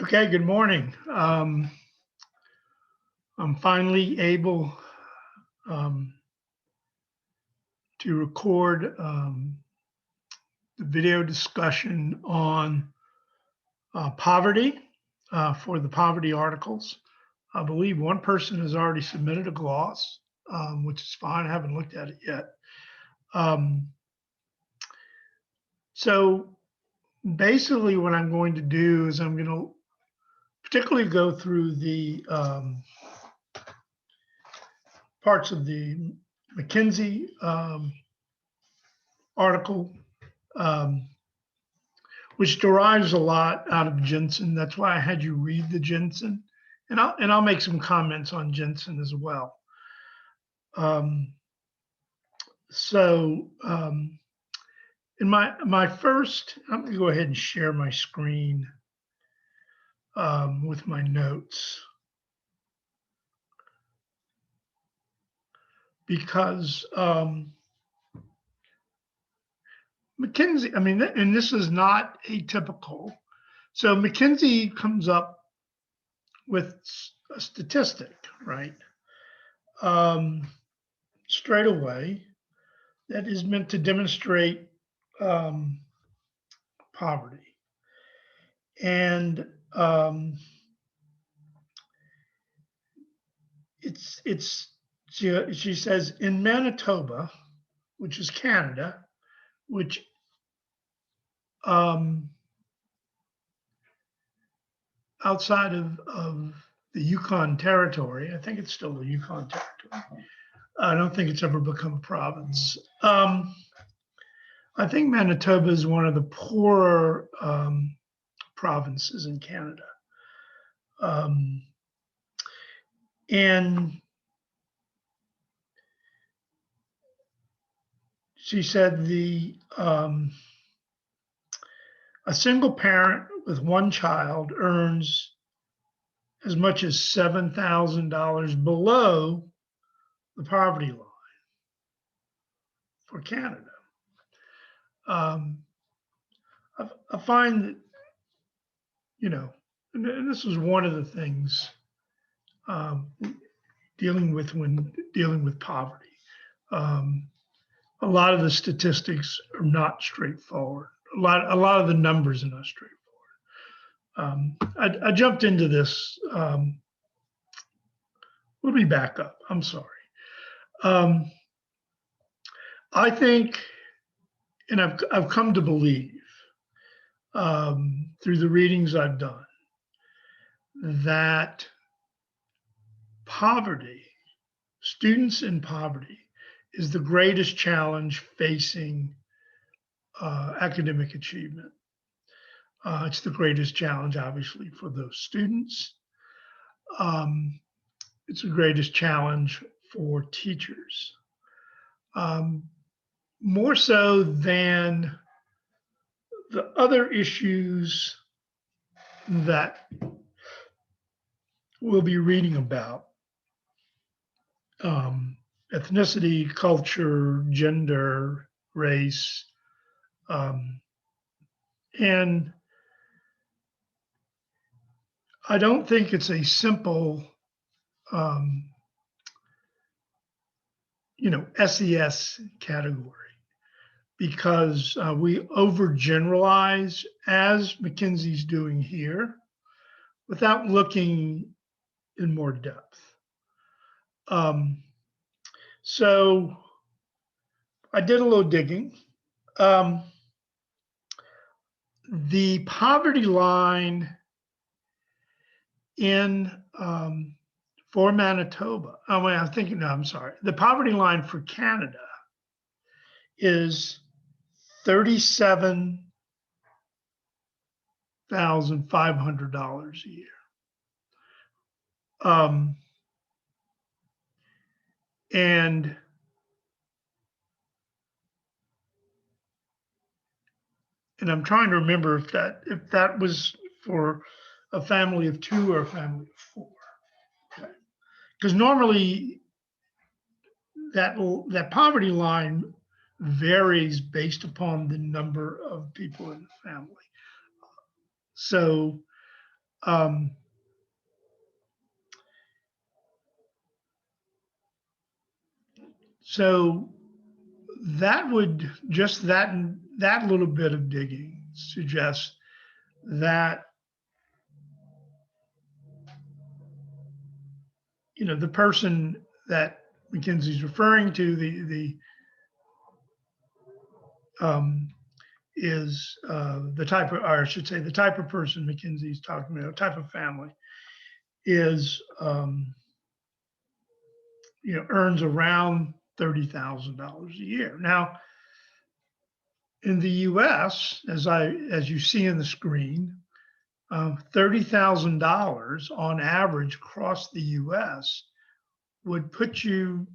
Okay, good morning. I'm finally able um, to record the video discussion on poverty for the poverty articles. I believe one person has already submitted a gloss, which is fine. I haven't looked at it yet. Um, so basically, what I'm going to do is I'm going to particularly go through the parts of the McKinsey article, um, which derives a lot out of Jensen. That's why I had you read the Jensen, and I'll make some comments on Jensen as well. Um, so in my first, I'm going to go ahead and share my screen with my notes because McKinsey, I mean, and this is not atypical. So McKinsey comes up with a statistic, right? Straight away that is meant to demonstrate poverty. And she says in Manitoba, which is Canada, which outside of the Yukon Territory. I think it's still the Yukon Territory. I don't think it's ever become a province. I think Manitoba is one of the poorer provinces in Canada. And she said a single parent with one child earns as much as $7,000 below the poverty line for Canada. I find that, and this was one of the things dealing with poverty. A lot of the statistics are not straightforward. A lot of the numbers are not straightforward. I jumped into this. Let me back up. I'm sorry. I think, and I've come to believe through the readings I've done that poverty, students in poverty, is the greatest challenge facing academic achievement. It's the greatest challenge, obviously, for those students. It's the greatest challenge for teachers. More so than the other issues that we'll be reading about. Ethnicity, culture, gender, race, and I don't think it's a simple, SES category because we overgeneralize, as McKinsey's doing here, without looking in more depth. So I did a little digging. The poverty line for Manitoba, I'm sorry. The poverty line for Canada is $37,500 a year. And I'm trying to remember if that was for a family of two or a family of four. Okay. Because normally that poverty line varies based upon the number of people in the family. So Um, so that would just that little bit of digging suggests that the person that McKinsey's referring to, the is the type of, or I should say, the type of person McKinsey's talking about, type of family is, earns around $30,000 a year. Now, in the U.S., as you see in the screen, $30,000 on average across the U.S. would put you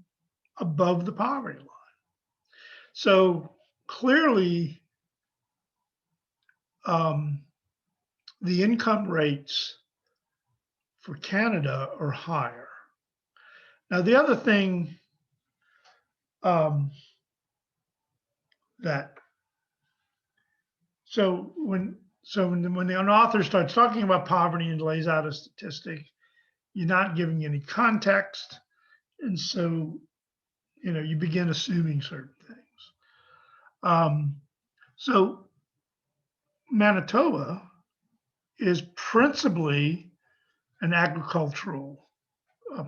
above the poverty line. So clearly, the income rates for Canada are higher. Now, the other thing when an author starts talking about poverty and lays out a statistic, you're not giving any context, and so you begin assuming certain things. So Manitoba is principally an agricultural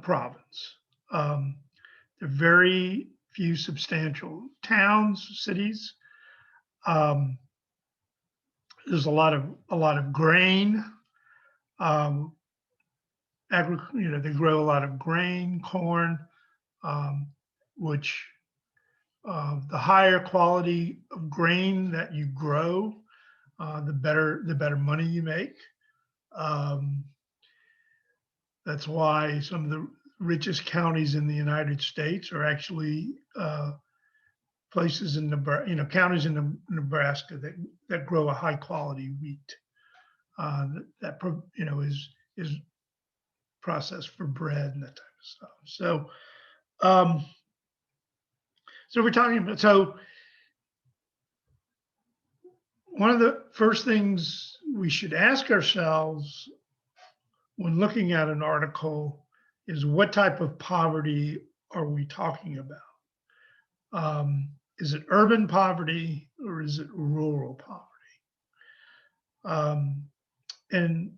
province. There are very few substantial towns, cities. There's a lot of grain. They grow a lot of grain, corn, which the higher quality of grain that you grow, the better money you make. That's why some of the richest counties in the United States are actually places in Nebraska, counties in Nebraska that grow a high quality wheat that is processed for bread and that type of stuff. So we're talking about, one of the first things we should ask ourselves when looking at an article is, what type of poverty are we talking about? Is it urban poverty or is it rural poverty? And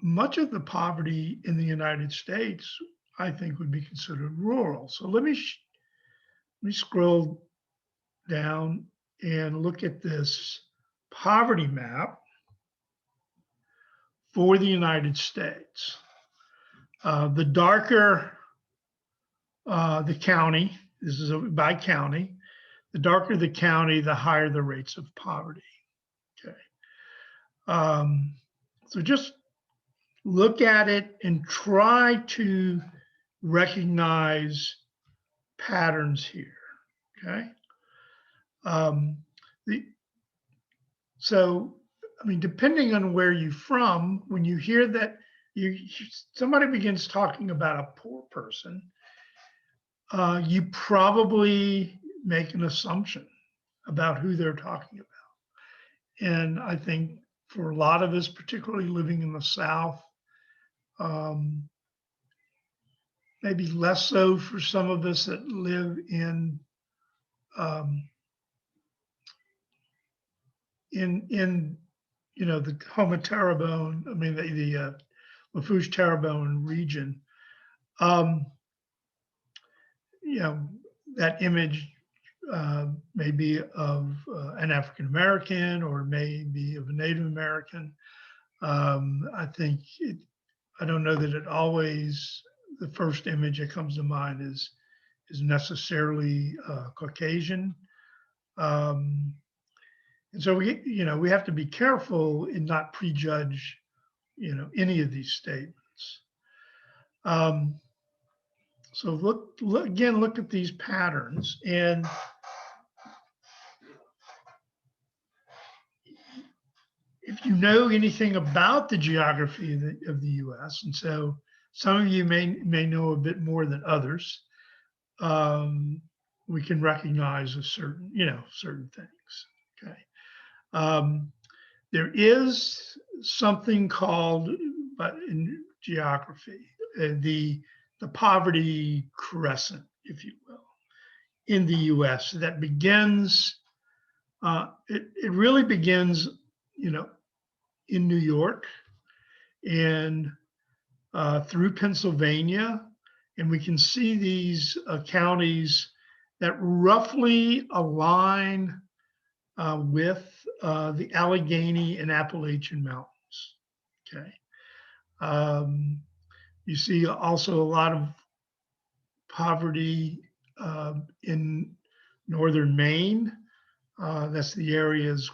much of the poverty in the United States, I think, would be considered rural. So let me scroll down and look at this poverty map for the United States. The darker the county, this is by county, the darker the county, the higher the rates of poverty. Okay. So just look at it and try to recognize patterns here. Okay. Depending on where you're from, when you hear that somebody begins talking about a poor person, you probably make an assumption about who they're talking about. And I think for a lot of us, particularly living in the South, maybe less so for some of us that live in the Houma Terrebonne, the Lafourche Terrebonne region. That image may be of an African American or may be of a Native American. I don't know that it always, the first image that comes to mind is necessarily Caucasian. And so we have to be careful and not prejudge, any of these statements. So look at these patterns, and if you know anything about the geography of the U.S., and so some of you may know a bit more than others, we can recognize certain things. Okay. There is something called, but in geography, the poverty crescent, if you will, in the U.S. that begins. It really begins, you know, in New York and through Pennsylvania, and we can see these counties that roughly align with the Allegheny and Appalachian Mountains. Okay. You see also a lot of poverty in northern Maine. That's the areas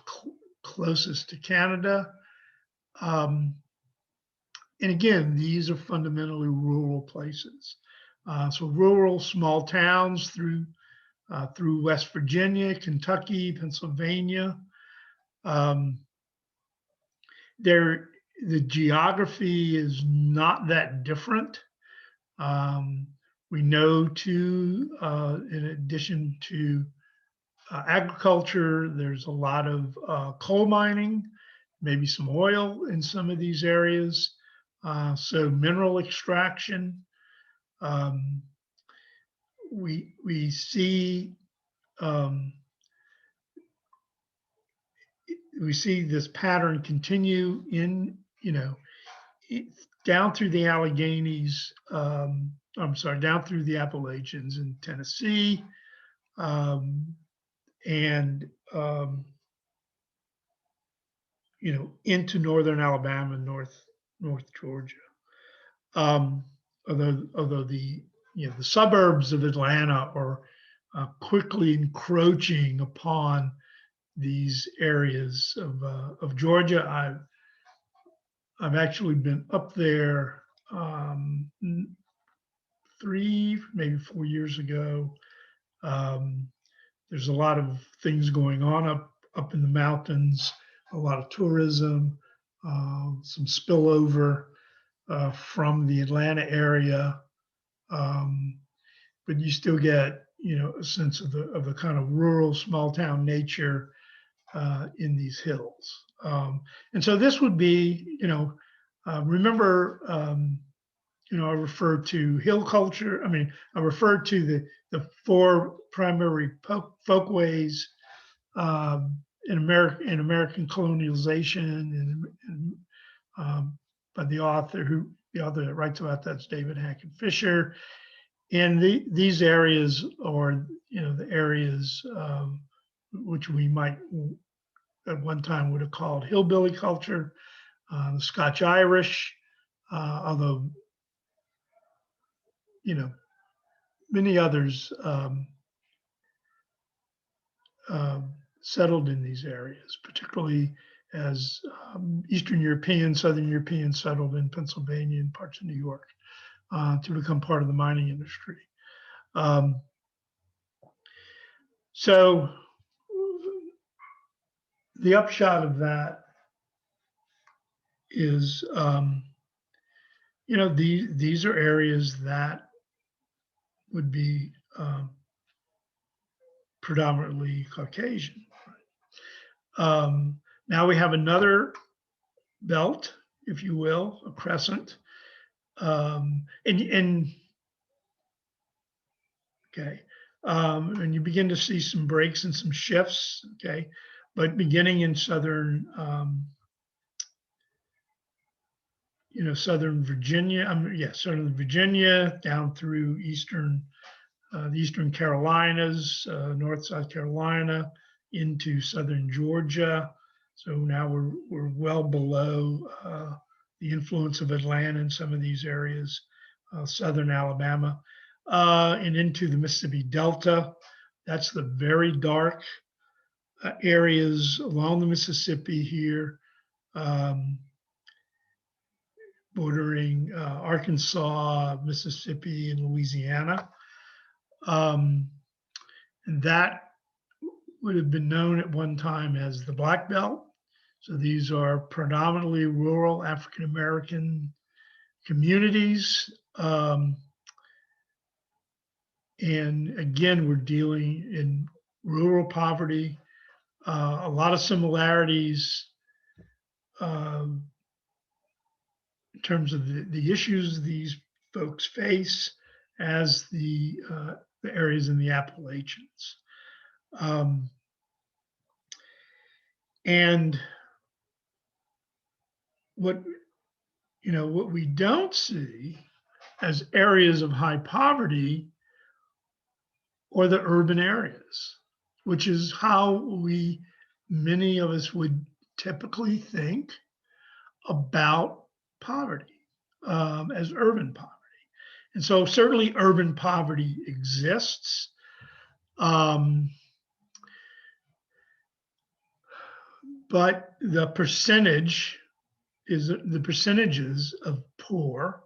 closest to Canada. And again, these are fundamentally rural places. So rural small towns through West Virginia, Kentucky, Pennsylvania. The geography is not that different. We know too, in addition to agriculture, there's a lot of coal mining, maybe some oil in some of these areas. So mineral extraction. We see this pattern continue in, you know, down through the Alleghenies. I'm sorry, down through the Appalachians in Tennessee, and you know, into northern Alabama, North Georgia. Although the, you know, the suburbs of Atlanta are quickly encroaching upon these areas of Georgia. I've actually been up there 3, maybe 4 years ago. There's a lot of things going on up in the mountains, a lot of tourism, some spillover from the Atlanta area, but you still get, you know, a sense of the kind of rural small town nature in these hills. And so this would be, you know, remember, you know, I referred to hill culture. I mean, I referred to the 4 primary folkways in American colonialization, and by the author that writes about that's David Hackett Fisher. And these areas are, you know, the areas which we might at one time would have called hillbilly culture, the Scotch Irish, although, you know, many others settled in these areas, particularly as Eastern Europeans, Southern Europeans settled in Pennsylvania and parts of New York to become part of the mining industry. So the upshot of that is, you know, these are areas that would be predominantly Caucasian. Now we have another belt, if you will, a crescent, and okay, and you begin to see some breaks and some shifts, okay, but beginning in southern, you know, southern Virginia, southern Virginia down through the Eastern Carolinas, North South Carolina, into southern Georgia. So now we're well below the influence of Atlanta in some of these areas, southern Alabama, and into the Mississippi Delta. That's the very dark areas along the Mississippi here, bordering Arkansas, Mississippi, and Louisiana. And that would have been known at one time as the Black Belt. So these are predominantly rural African American communities. And again, we're dealing in rural poverty, a lot of similarities in terms of the issues these folks face as the areas in the Appalachians. And what we don't see as areas of high poverty are the urban areas, which is how many of us would typically think about poverty, as urban poverty. And so certainly urban poverty exists. But the percentages of poor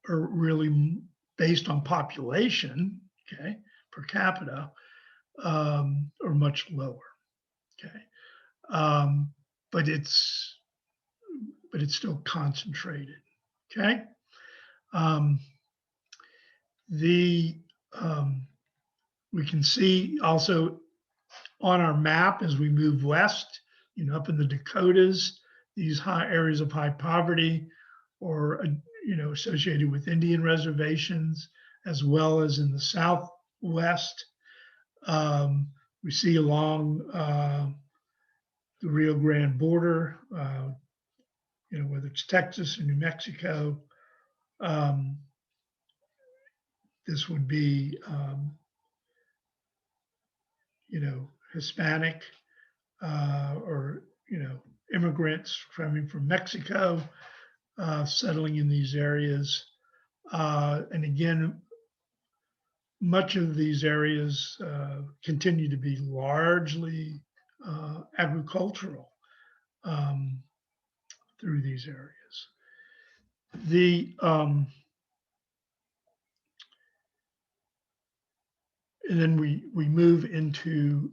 are really based on population, okay, per capita, are much lower, okay. But it's still concentrated, okay. We can see also on our map as we move west, up in the Dakotas, these high areas of high poverty or associated with Indian reservations, as well as in the Southwest. We see along the Rio Grande border, whether it's Texas or New Mexico. This would be, Hispanic or, immigrants coming from Mexico, settling in these areas. And again, much of these areas continue to be largely agricultural through these areas. And then we move into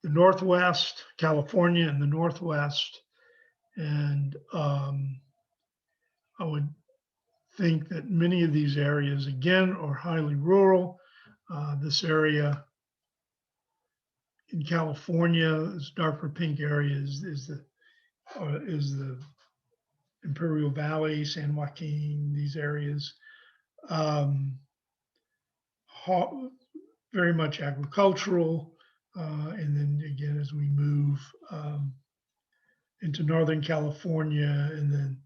the Northwest, California and the Northwest. And I would think that many of these areas, again, are highly rural. This area in California, this darker pink area is the Imperial Valley, San Joaquin, these areas. Very much agricultural. And then again, as we move into Northern California and then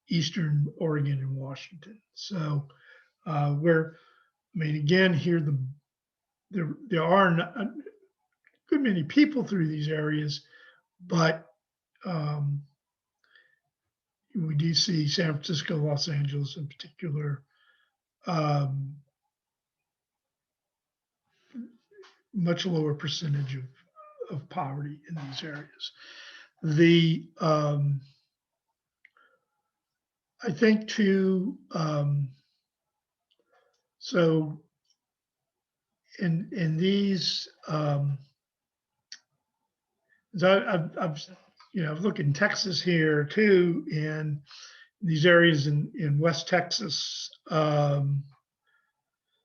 Eastern Oregon and Washington. So again, here there are a good many people through these areas, but we do see San Francisco, Los Angeles in particular, much lower percentage of poverty in these areas. I think too, so in these, I've looked in Texas here too, and these areas in West Texas.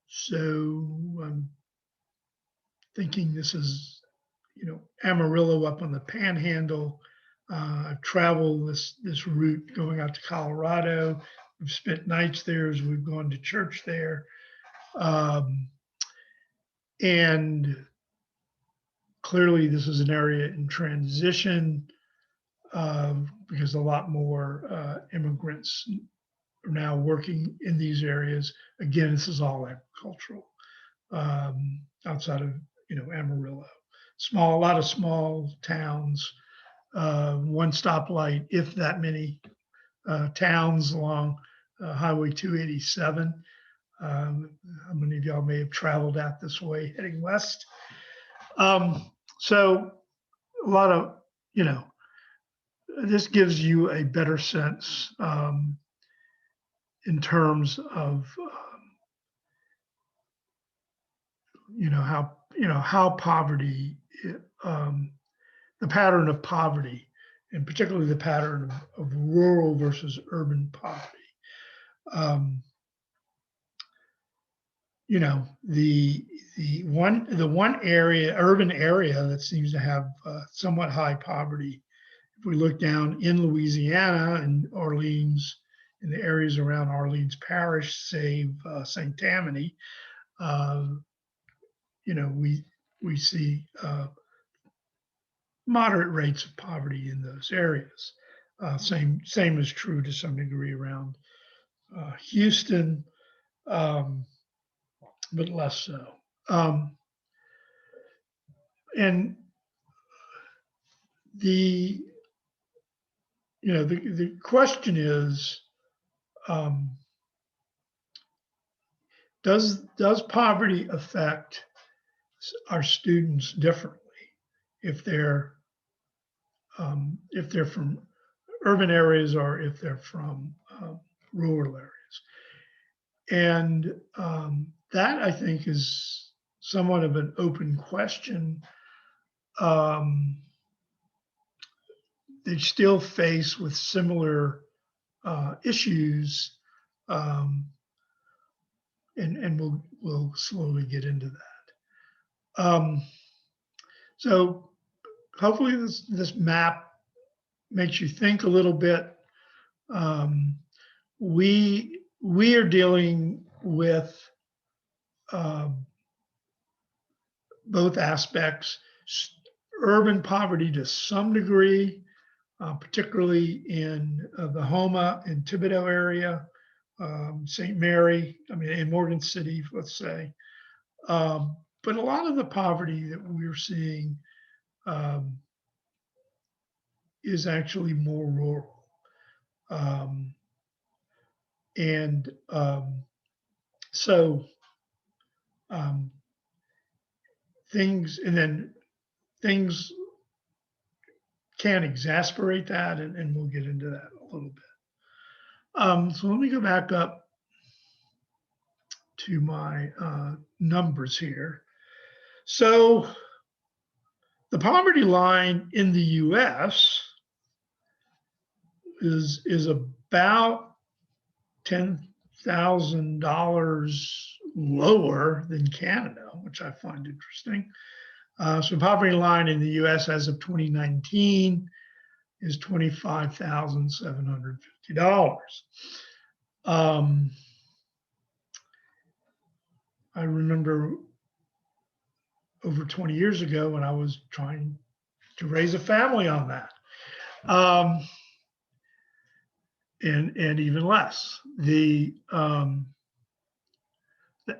So I'm thinking this is, Amarillo up on the Panhandle. I've traveled this route going out to Colorado. We've spent nights there as we've gone to church there. And clearly this is an area in transition because a lot more immigrants are now working in these areas. Again, this is all agricultural outside of, Amarillo. A lot of small towns, one stoplight, if that many towns along Highway 287. How many of y'all may have traveled out this way heading west? So a lot of, this gives you a better sense in terms of, how poverty, the pattern of poverty, and particularly the pattern of rural versus urban poverty. The one area, urban area that seems to have somewhat high poverty, if we look down in Louisiana and Orleans, in the areas around Orleans Parish, save St. Tammany, you know, we see moderate rates of poverty in those areas. Same is true to some degree around Houston, but less so. And the question is, does poverty affect our students differently if they're from urban areas or if they're from rural areas? And that, I think, is somewhat of an open question. They still face with similar issues, and we'll slowly get into that. So hopefully this map makes you think a little bit. We are dealing with both aspects: urban poverty to some degree, particularly in the Houma and Thibodaux area, St. Mary, in Morgan City, let's say. But a lot of the poverty that we're seeing is actually more rural. Things can exasperate that, and we'll get into that a little bit. So let me go back up to my numbers here. So the poverty line in the US is about $10,000 lower than Canada, which I find interesting. So poverty line in the US as of 2019 is $25,750. I remember over 20 years ago when I was trying to raise a family on that. And even less. The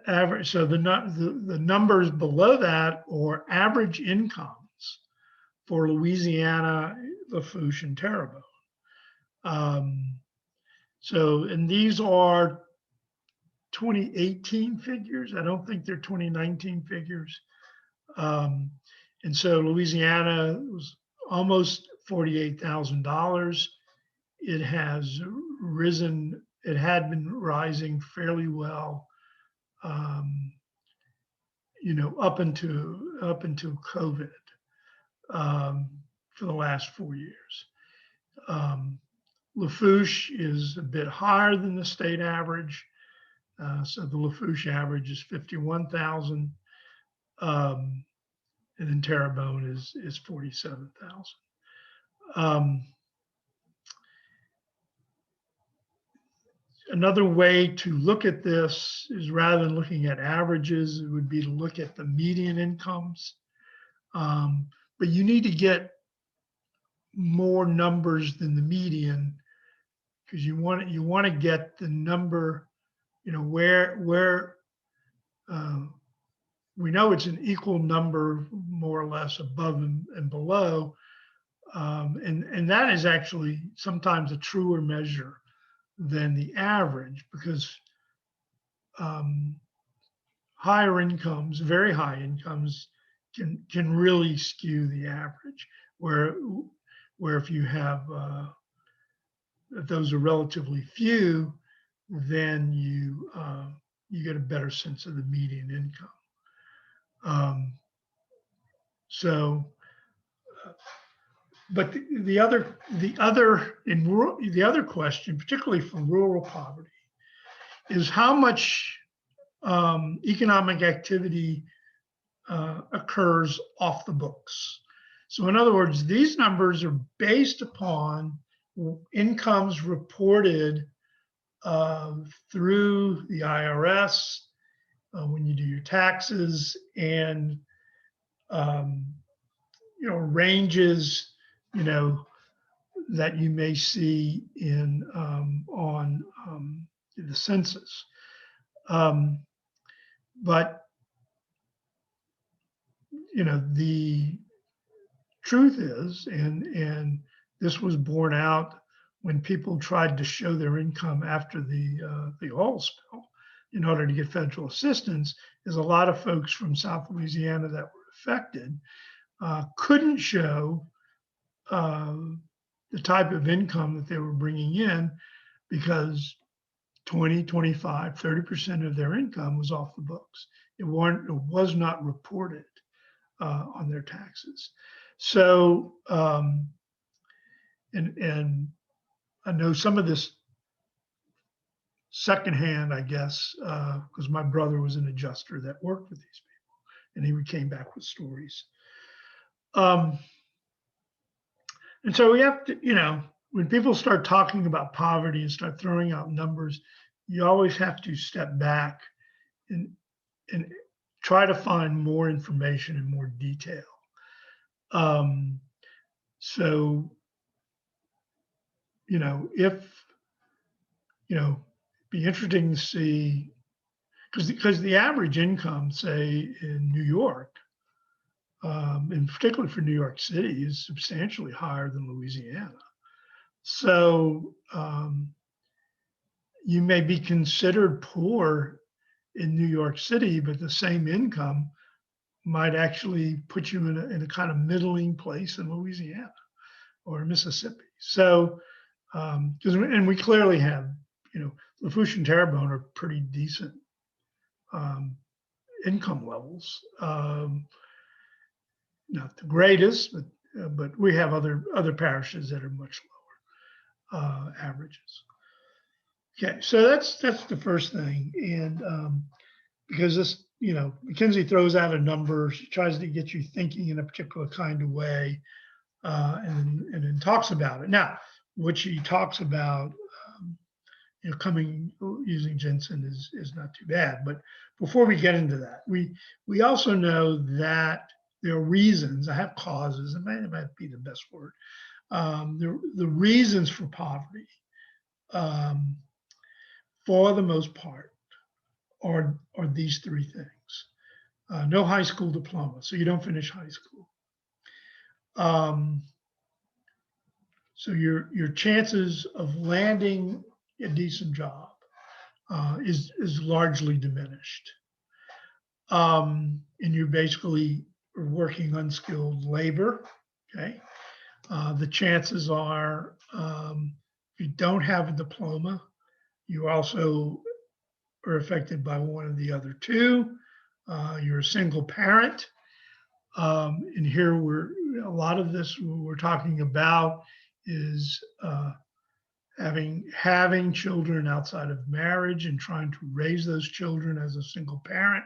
average, so the numbers below that are average incomes for Louisiana, Lafourche, and Terrebonne. And these are 2018 figures. I don't think they're 2019 figures. And so Louisiana was almost $48,000. It has risen. It had been rising fairly well, up into COVID for the last 4 years. Lafourche is a bit higher than the state average. So the Lafourche average is 51,000, and then Terrebonne is 47,000. Another way to look at this is, rather than looking at averages, it would be to look at the median incomes. But you need to get more numbers than the median, because you want to get the number, where we know it's an equal number, more or less, above and below, and that is actually sometimes a truer measure than the average, because higher incomes, very high incomes, can really skew the average. Where if you have if those are relatively few, then you get a better sense of the median income. But the other question, particularly for rural poverty, is how much economic activity occurs off the books. So in other words, these numbers are based upon incomes reported through the IRS when you do your taxes, and ranges, that you may see in on the census. But the truth is, and this was borne out when people tried to show their income after the oil spill in order to get federal assistance, is a lot of folks from South Louisiana that were affected couldn't show the type of income that they were bringing in, because 20, 25, 30% of their income was off the books. It was not reported on their taxes. So, and I know some of this secondhand, I guess, because my brother was an adjuster that worked with these people, and he came back with stories. And so we have to, when people start talking about poverty and start throwing out numbers, you always have to step back and try to find more information and more detail. So, be interesting to see, because the average income, say in New York, and particularly for New York City, is substantially higher than Louisiana. So you may be considered poor in New York City, but the same income might actually put you in a kind of middling place in Louisiana or Mississippi. So, and we clearly have, Lafourche and Terrebonne are pretty decent income levels. Not the greatest, but we have other parishes that are much lower averages. Okay, so that's the first thing, and because this, Mackenzie throws out a number, she tries to get you thinking in a particular kind of way, and then talks about it. Now, what she talks about, using Jensen is not too bad. But before we get into that, we also know that there are reasons. I have causes, it might be the best word. The reasons for poverty, for the most part, are these three things. No high school diploma, so you don't finish high school. So your chances of landing a decent job is largely diminished. And you basically are working unskilled labor. Okay. The chances are, if you don't have a diploma, you also are affected by one of the other two. You're a single parent. And here a lot of this we're talking about is having children outside of marriage and trying to raise those children as a single parent.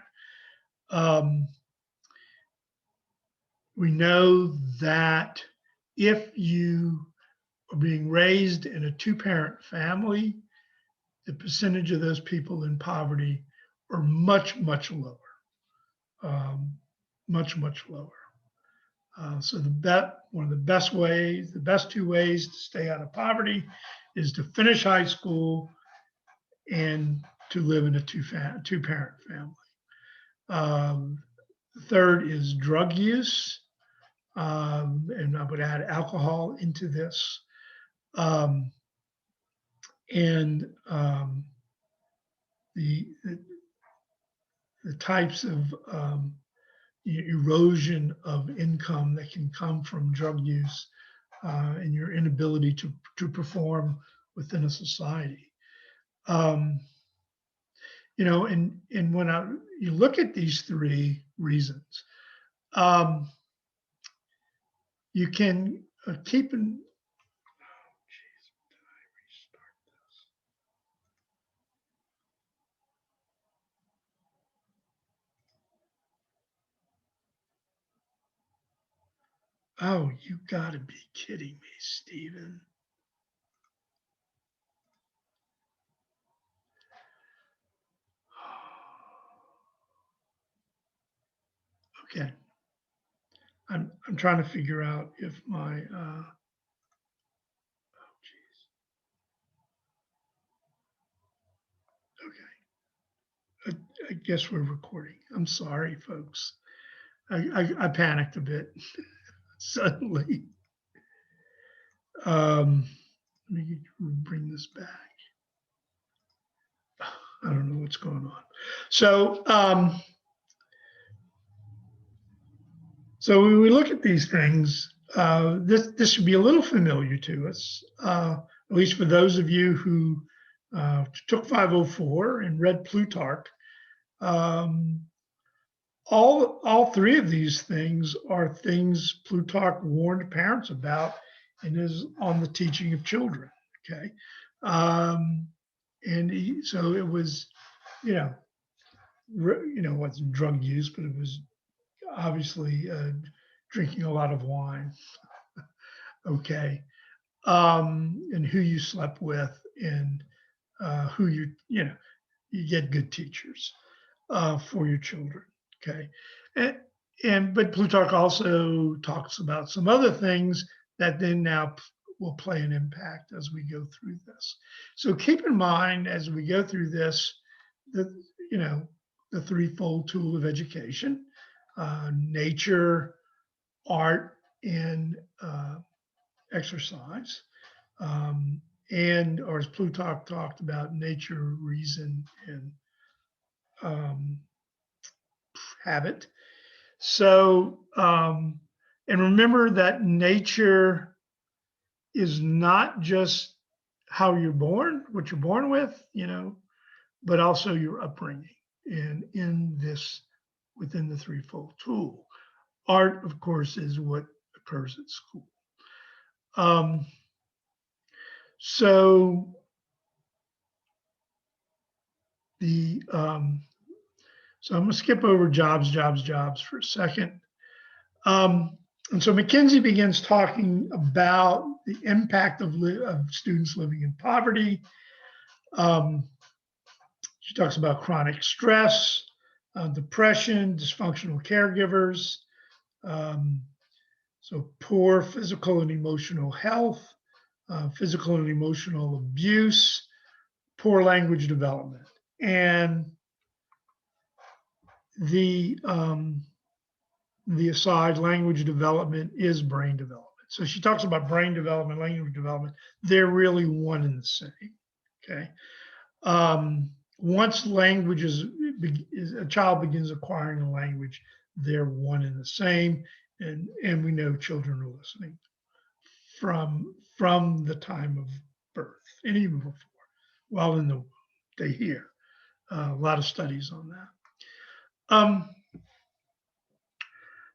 We know that if you are being raised in a two-parent family, the percentage of those people in poverty are much, much lower, much, much lower. So one of the best ways, the best two ways to stay out of poverty is to finish high school and to live in a two-parent family. Third is drug use, and I would add alcohol into this. And the types of erosion of income that can come from drug use, and your inability to perform within a society. And when you look at these three reasons, you can keep in. Oh, you gotta be kidding me, Stephen. Okay. I'm trying to figure out if my oh geez. Okay. I guess we're recording. I'm sorry, folks. I panicked a bit suddenly. Let me bring this back. I don't know what's going on. So when we look at these things, this should be a little familiar to us, at least for those of you who took 504 and read Plutarch. Um, all three of these things are things Plutarch warned parents about in his On the Teaching of Children. Okay, so it was, you know, wasn't drug use, but it was obviously drinking a lot of wine. Okay, and who you slept with, and who you get good teachers for your children. Okay, but Plutarch also talks about some other things that then now will play an impact as we go through this. So keep in mind as we go through this, that the threefold tool of education: nature, art, and exercise. Or as Plutarch talked about, nature, reason, and um, habit. So, and remember that nature is not just how you're born, what you're born with, but also your upbringing. And within the threefold tool, art, of course, is what occurs at school. Um, so the so I'm going to skip over jobs for a second. And so McKinsey begins talking about the impact of students living in poverty. She talks about chronic stress, depression, dysfunctional caregivers, so poor physical and emotional health, physical and emotional abuse, poor language development. And the aside, language development is brain development. So she talks about brain development, language development. They're really one and the same. Okay. Once a child begins acquiring a language, they're one and the same. And we know children are listening from the time of birth and even before, while in the womb, they hear. A lot of studies on that.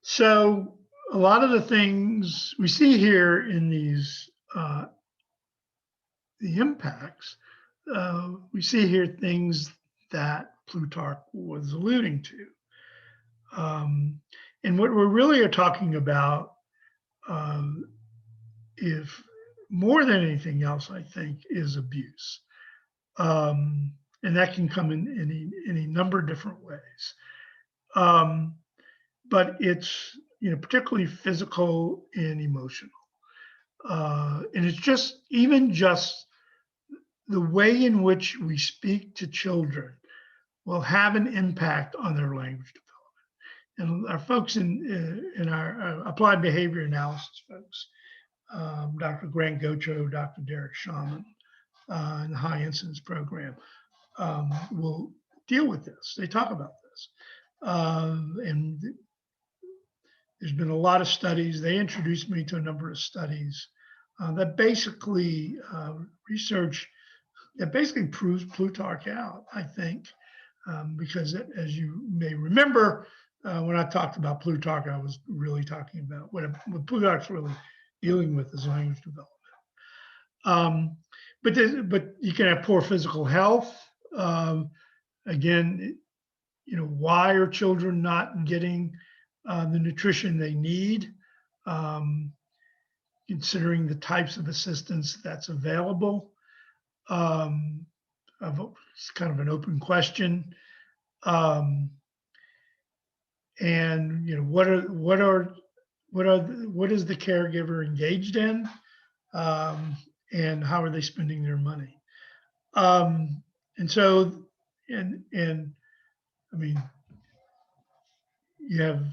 So a lot of the things we see here in these the impacts, we see here things that Plutarch was alluding to. And what we're really are talking about, if more than anything else, I think, is abuse. And that can come in any number of different ways. But it's particularly physical and emotional. And it's just the way in which we speak to children will have an impact on their language development. And our folks in our applied behavior analysis folks, Dr. Grant Gocho, Dr. Derek Shaman, in the high incidence program, will deal with this. They talk about this. And there's been a lot of studies. They introduced me to a number of studies that basically research that basically proves Plutarch out, I think, because as you may remember, when I talked about Plutarch, I was really talking about what Plutarch's really dealing with is language development. But you can have poor physical health. Again, why are children not getting the nutrition they need? considering the types of assistance that's available. It's kind of an open question. And what is the caregiver engaged in, and how are they spending their money? And so, and I mean, you have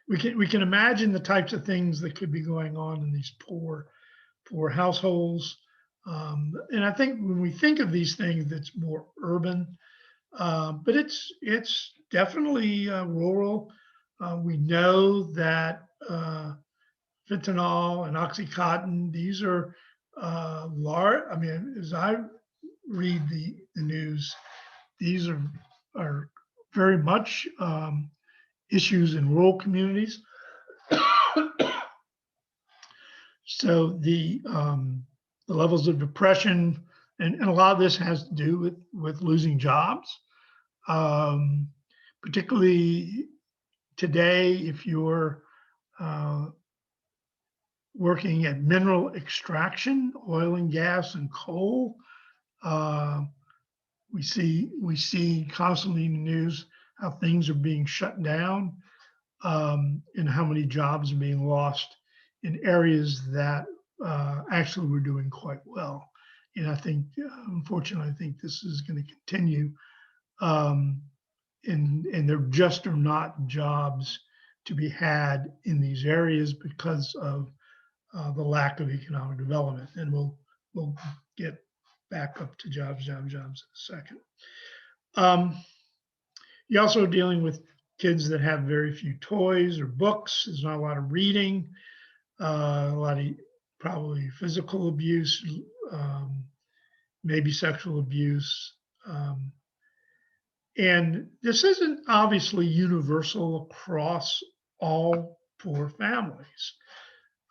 we can imagine the types of things that could be going on in these poor households. And I think when we think of these things, it's more urban, but it's definitely rural. We know that fentanyl and OxyContin, these are large. I mean, as I read the news, these are very much issues in rural communities. So the levels of depression, and a lot of this has to do with losing jobs, particularly today. If you're working at mineral extraction, oil and gas and coal, we see constantly in the news how things are being shut down, and how many jobs are being lost in areas that actually were doing quite well. And I think, unfortunately, I think this is going to continue. And there just are not jobs to be had in these areas because of the lack of economic development. And we'll get back up to jobs in a second. You're also dealing with kids that have very few toys or books. There's not a lot of reading, a lot of probably physical abuse, maybe sexual abuse. And this isn't obviously universal across all poor families.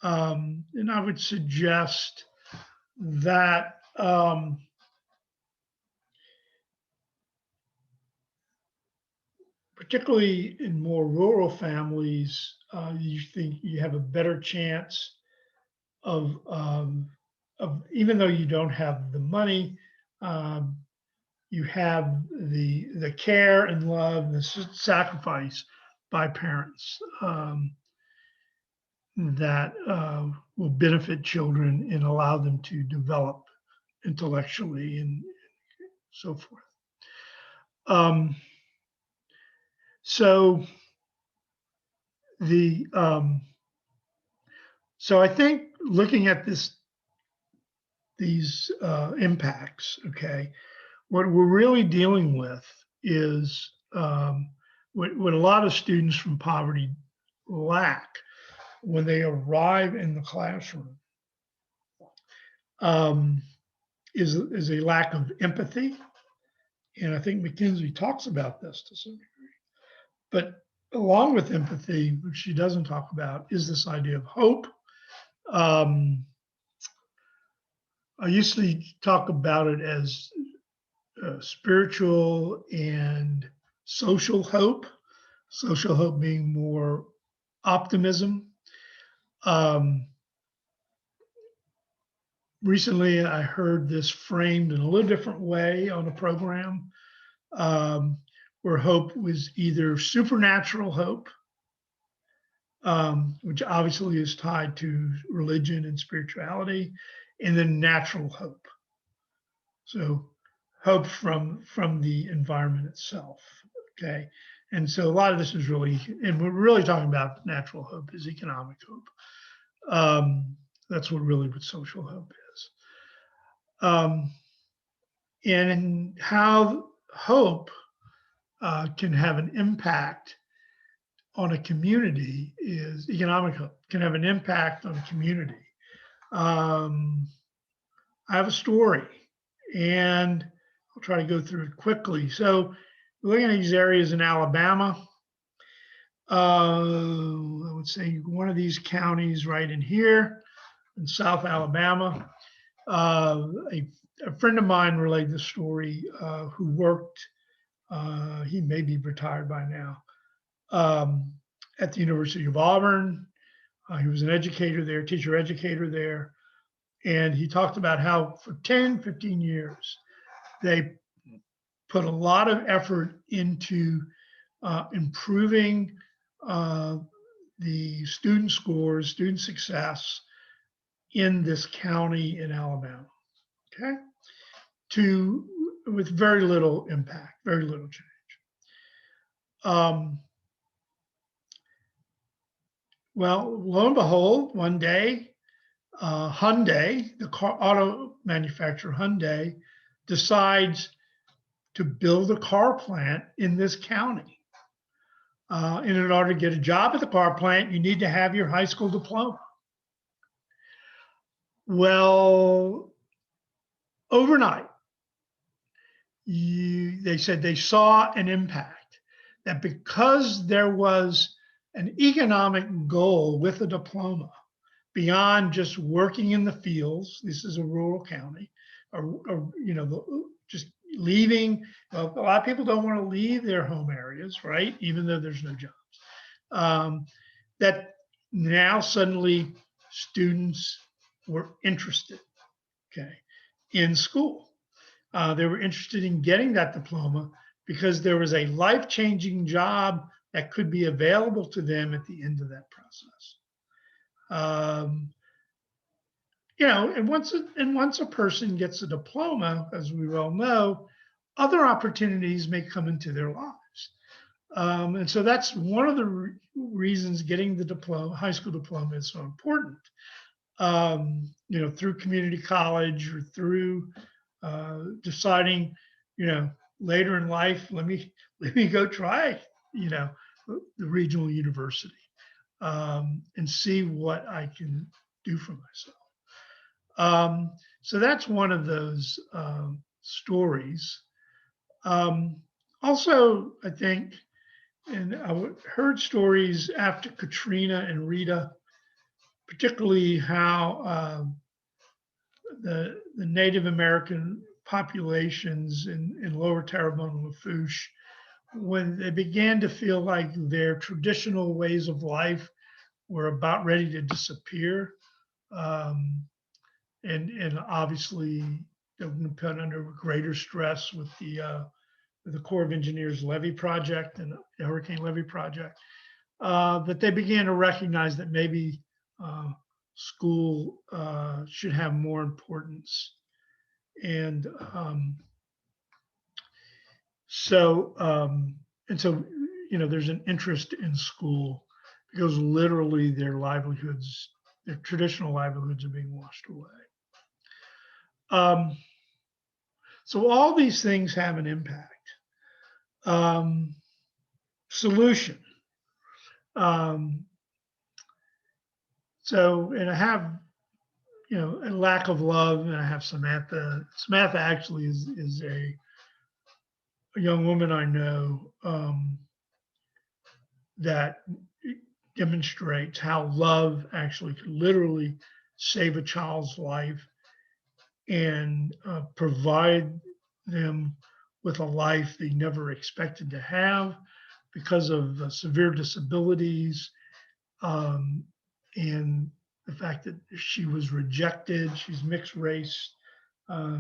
And I would suggest that particularly in more rural families, you think you have a better chance of even though you don't have the money, you have the care and love and the sacrifice by parents that will benefit children and allow them to develop intellectually and so forth. So I think looking at these impacts, okay, what we're really dealing with is what a lot of students from poverty lack when they arrive in the classroom is a lack of empathy. And I think McKinsey talks about this to some degree. But along with empathy, which she doesn't talk about, is this idea of hope. I used to talk about it as spiritual and social hope being more optimism. Recently, I heard this framed in a little different way on a program where hope was either supernatural hope, which obviously is tied to religion and spirituality, and then natural hope. So hope from the environment itself, okay? And so a lot of this is really, and we're really talking about natural hope is economic hope. That's what social hope is. And how hope can have an impact on a community is economic hope can have an impact on a community. I have a story, and I'll try to go through it quickly. So looking at these areas in Alabama, I would say one of these counties right in here in South Alabama, a friend of mine relayed the story who worked, he may be retired by now, at the University of Auburn. He was an educator there, teacher educator there. And he talked about how for 10, 15 years, they put a lot of effort into improving the student scores, student success in this county in Alabama. Okay, with very little impact, very little change. Well, lo and behold, one day, Hyundai, the auto manufacturer Hyundai, decides to build a car plant in this county. And in order to get a job at the car plant, you need to have your high school diploma. Well, overnight, they said they saw an impact, that because there was an economic goal with a diploma beyond just working in the fields. This is a rural county, or just leaving. A lot of people don't want to leave their home areas, right? Even though there's no jobs. That now suddenly students were interested, okay, in school. They were interested in getting that diploma because there was a life-changing job that could be available to them at the end of that process. And once a person gets a diploma, as we well know, other opportunities may come into their lives. And so that's one of the reasons getting the diploma, high school diploma, is so important. Through community college or through deciding, later in life, let me go try, the regional university and see what I can do for myself. So that's one of those stories. Also, I think, and I heard stories after Katrina and Rita, particularly how the Native American populations in Lower Terrebonne and Lafourche, when they began to feel like their traditional ways of life were about ready to disappear, and obviously they're put under greater stress with the Corps of Engineers levee project and the Hurricane Levee project, that they began to recognize that maybe school should have more importance. And so there's an interest in school because literally their livelihoods, their traditional livelihoods, are being washed away. So all these things have an impact. Solution. And I have, a lack of love, and I have Samantha. Samantha actually is a young woman I know that demonstrates how love actually could literally save a child's life and provide them with a life they never expected to have because of severe disabilities, and the fact that she was rejected. She's mixed race.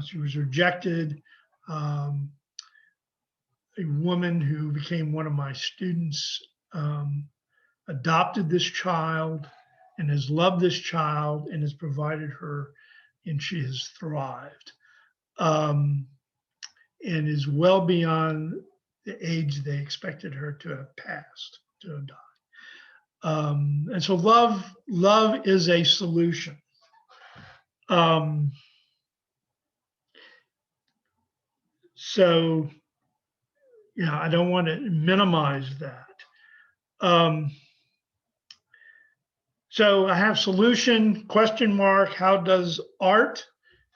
She was rejected. A woman who became one of my students adopted this child and has loved this child and has provided her, and she has thrived, and is well beyond the age they expected her to have passed, to have died. And so love is a solution. So, I don't want to minimize that. So I have solution, question mark, how does art,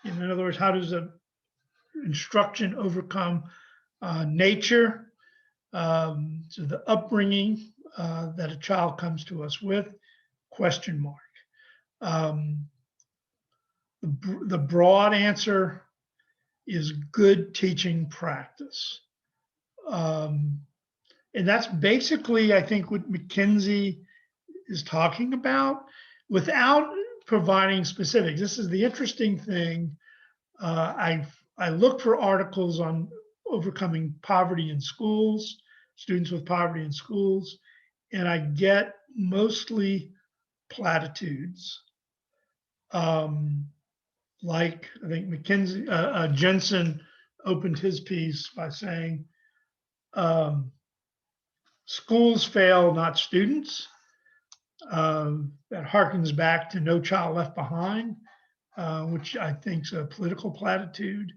in other words, how does the instruction overcome nature? So the upbringing that a child comes to us with, question mark. The broad answer is good teaching practice. And that's basically, I think, what McKinsey is talking about without providing specifics. This is the interesting thing. I look for articles on overcoming poverty in schools, students with poverty in schools, and I get mostly platitudes. Like I think Jensen opened his piece by saying, schools fail, not students. That harkens back to No Child Left Behind, which I think is a political platitude.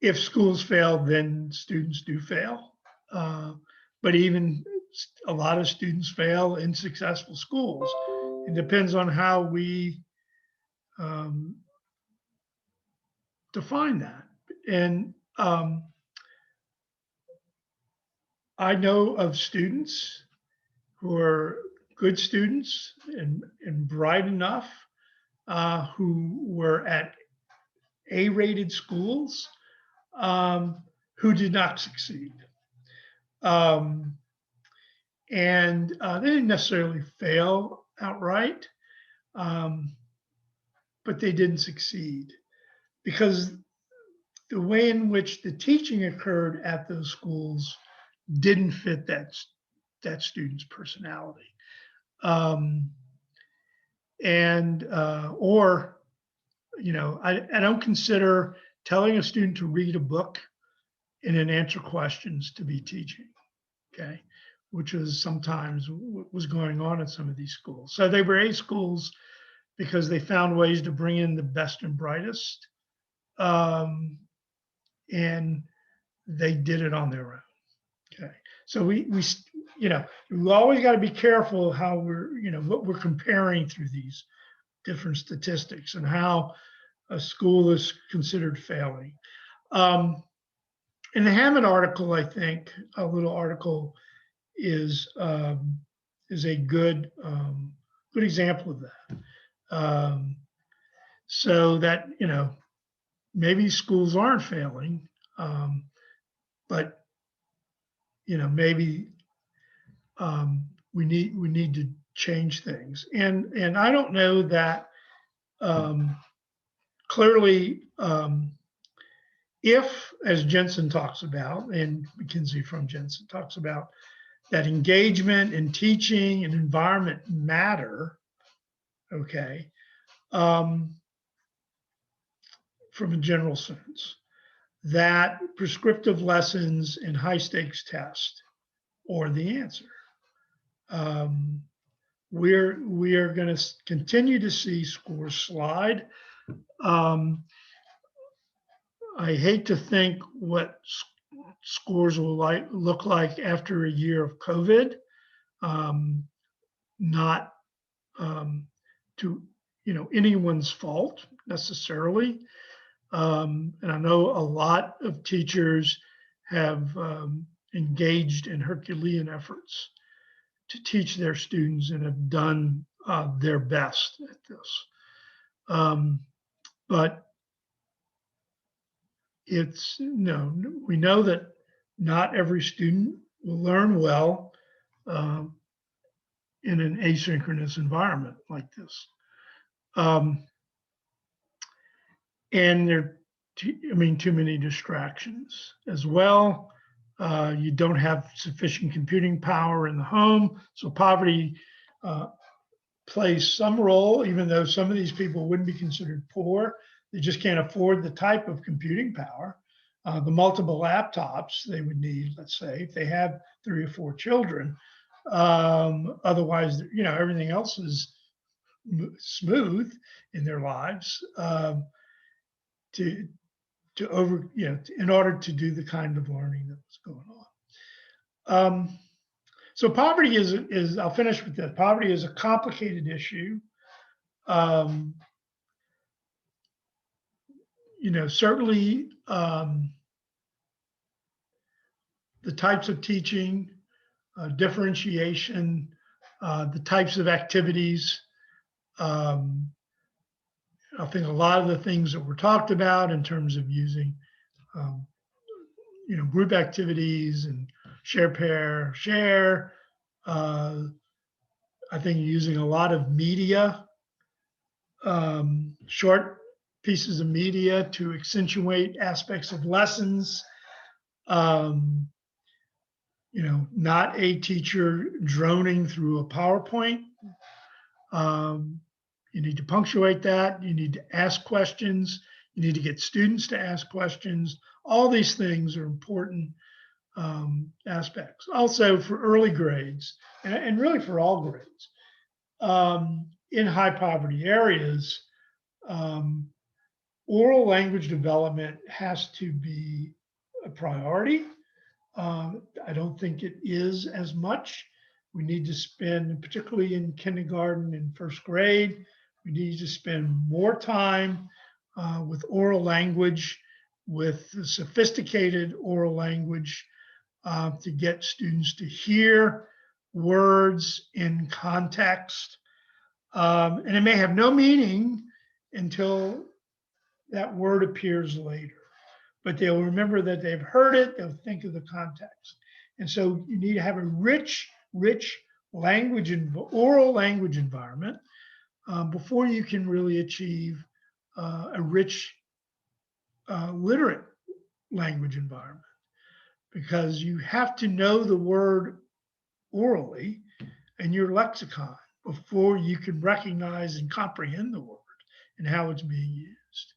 If schools fail, then students do fail. But even a lot of students fail in successful schools. It depends on how we define that. And I know of students who are good students and bright enough who were at A-rated schools who did not succeed. And they didn't necessarily fail outright, but they didn't succeed because the way in which the teaching occurred at those schools didn't fit that student's personality. Or, you know, I don't consider telling a student to read a book and then answer questions to be teaching, okay? Which is sometimes what was going on at some of these schools. So they were A schools because they found ways to bring in the best and brightest, and they did it on their own. Okay, so we you know, we always got to be careful how we're, you know, what we're comparing through these different statistics and how a school is considered failing. In the Hammond article, I think a little article is a good good example of that. So that, you know, maybe schools aren't failing, but you know, maybe we need to change things. And I don't know that clearly, if, as Jensen talks about, and McKinsey from Jensen talks about, that engagement in teaching and environment matter, okay, from a general sense, that prescriptive lessons and high stakes tests are the answer. We are going to continue to see scores slide. I hate to think what scores will look like after a year of COVID. Not to, you know, anyone's fault necessarily. And I know a lot of teachers have engaged in Herculean efforts to teach their students and have done their best at this. But it's, no, we know that not every student will learn well in an asynchronous environment like this. And there are, too many distractions as well. You don't have sufficient computing power in the home. So poverty plays some role, even though some of these people wouldn't be considered poor. They just can't afford the type of computing power, the multiple laptops they would need, let's say, if they have 3 or 4 children. Otherwise, you know, everything else is smooth in their lives in order to do the kind of learning that was going on. So poverty is, I'll finish with this. Poverty is a complicated issue. You know, certainly the types of teaching, differentiation, the types of activities. I think a lot of the things that were talked about in terms of using, you know, group activities and share, pair, share, I think using a lot of media, short pieces of media to accentuate aspects of lessons. You know, not a teacher droning through a PowerPoint. You need to punctuate that. You need to ask questions. You need to get students to ask questions. All these things are important aspects. Also for early grades, and really for all grades, in high poverty areas, oral language development has to be a priority. I don't think it is as much. We need to spend, particularly in kindergarten and first grade, we need to spend more time with oral language, with sophisticated oral language to get students to hear words in context. And it may have no meaning until that word appears later. But they'll remember that they've heard it, they'll think of the context. And so you need to have a rich language and oral language environment before you can really achieve a rich literate language environment, because you have to know the word orally in your lexicon before you can recognize and comprehend the word and how it's being used.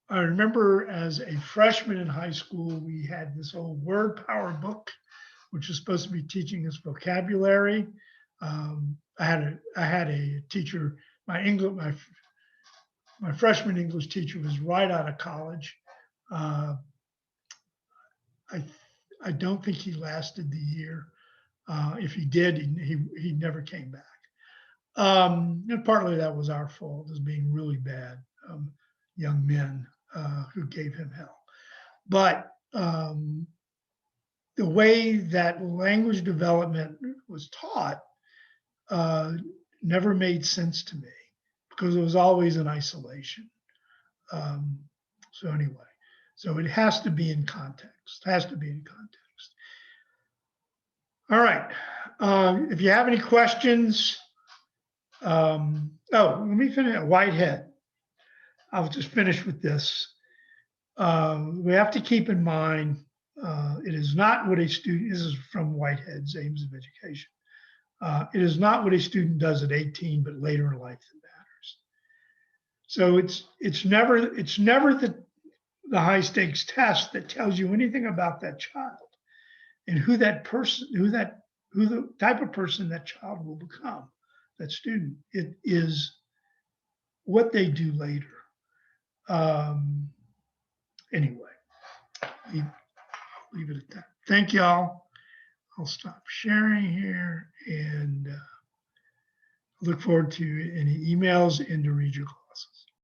I remember as a freshman in high school, we had this old word power book, which was supposed to be teaching us vocabulary. I had a teacher, my freshman English teacher was right out of college. I don't think he lasted the year. If he did, he never came back. And partly that was our fault as being really bad young men who gave him hell. But the way that language development was taught never made sense to me, because it was always in isolation. So anyway, so it has to be in context, has to be in context. All right. If you have any questions, let me finish. Whitehead. I'll just finish with this. We have to keep in mind, it is not what a student, this is from Whitehead's Aims of Education. It is not what a student does at 18, but later in life that matters. So it's never the high stakes test that tells you anything about that child and who the type of person that child will become, that student. It is what they do later. Anyway, leave it at that. Thank y'all. I'll stop sharing here and look forward to any emails and to read your classes.